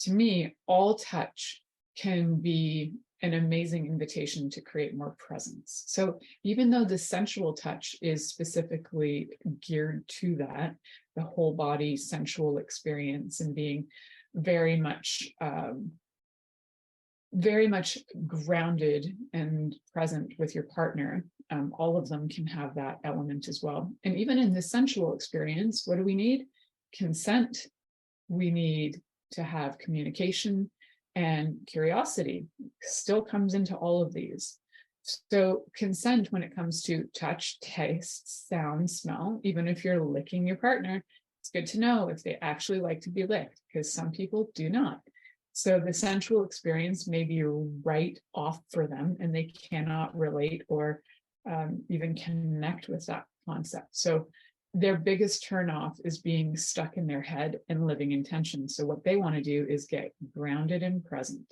to me, all touch can be an amazing invitation to create more presence. So even though the sensual touch is specifically geared to that, the whole body sensual experience and being very much grounded and present with your partner, all of them can have that element as well. And even in the sensual experience, what do we need? Consent. We need to have communication, and curiosity still comes into all of these. So consent, when it comes to touch, taste, sound, smell, even if you're licking your partner, it's good to know if they actually like to be licked, because some people do not. So the sensual experience may be right off for them, and they cannot relate or even connect with that concept. So their biggest turnoff is being stuck in their head and living in tension. So what they want to do is get grounded and present.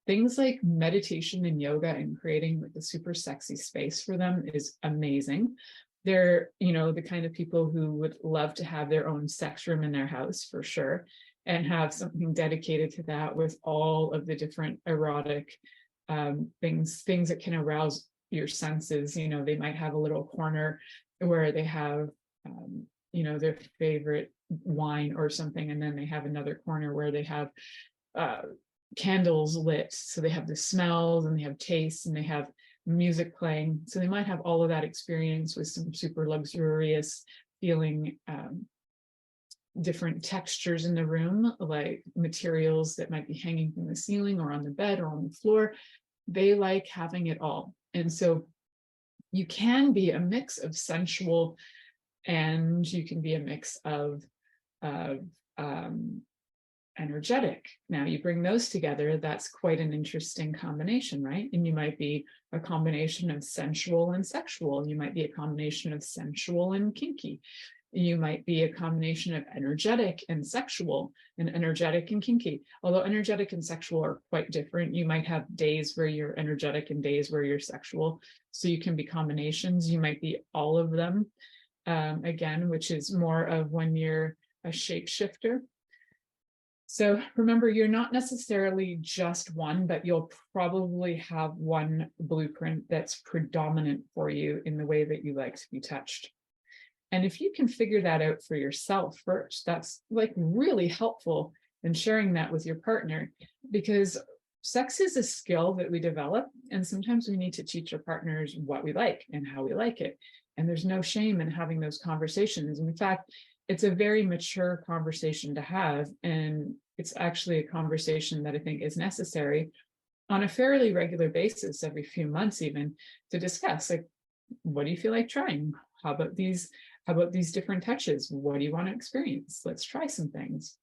Things like meditation and yoga and creating like a super sexy space for them is amazing. They're, the kind of people who would love to have their own sex room in their house for sure, and have something dedicated to that with all of the different erotic things that can arouse your senses. They might have a little corner where they have their favorite wine or something, and then they have another corner where they have candles lit, so they have the smells and they have tastes and they have music playing. So they might have all of that experience with some super luxurious feeling, different textures in the room, like materials that might be hanging from the ceiling or on the bed or on the floor. They like having it all. And so you can be a mix of sensual, and you can be a mix of energetic. Now you bring those together, that's quite an interesting combination, right? And you might be a combination of sensual and sexual. You might be a combination of sensual and kinky. You might be a combination of energetic and sexual, and energetic and kinky. Although energetic and sexual are quite different. You might have days where you're energetic and days where you're sexual. So you can be combinations. You might be all of them, again, which is more of when you're a shapeshifter. So remember, you're not necessarily just one, but you'll probably have one blueprint that's predominant for you in the way that you like to be touched. And if you can figure that out for yourself first, that's like really helpful in sharing that with your partner, because sex is a skill that we develop. And sometimes we need to teach our partners what we like and how we like it. And there's no shame in having those conversations. And in fact, it's a very mature conversation to have. And it's actually a conversation that I think is necessary on a fairly regular basis, every few months even, to discuss, like, what do you feel like trying? How about these different touches? What do you want to experience? Let's try some things.